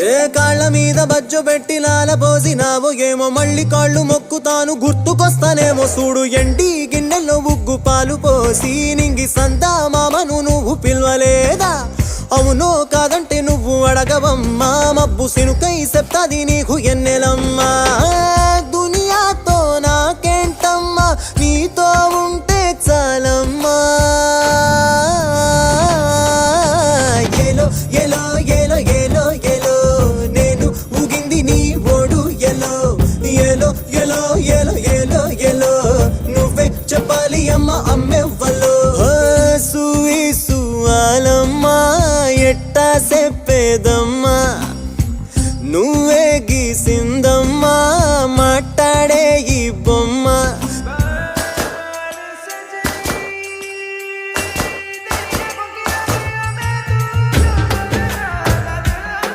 ఏ కాళ్ళ మీద బజ్జు పెట్టి లాలపోసినావో ఏమో మళ్ళీ కాళ్ళు మొక్కుతాను గుర్తుకొస్తానేమో చూడు ఎండి గిన్నెల్లో ఉగ్గు పాలు పోసి నింగి సందా మామను నువ్వు పిలవలేదా అవునో కాదంటే నువ్వు అడగవమ్మా మబ్బు సినుకై చెప్తాది నీకు ఎన్నెలమ్మా దునియాతో నాకేంటమ్మా నీతో ఉంటే చాలమ్మా ఎలో ఎలో ఎలో ఎలో ఎలో నేను ఊగింది నీ ఓడు ఎలో ఎలో ఎలో ఎలో ఎలో ఎలో నువ్వే చెప్పాలి అమ్మ అమ్మెవ్వలో సూయి సువాలమ్మా ఎట్టా చెప్పేదమ్మా నువ్వే గీసిందమ్మా మాట్లాడే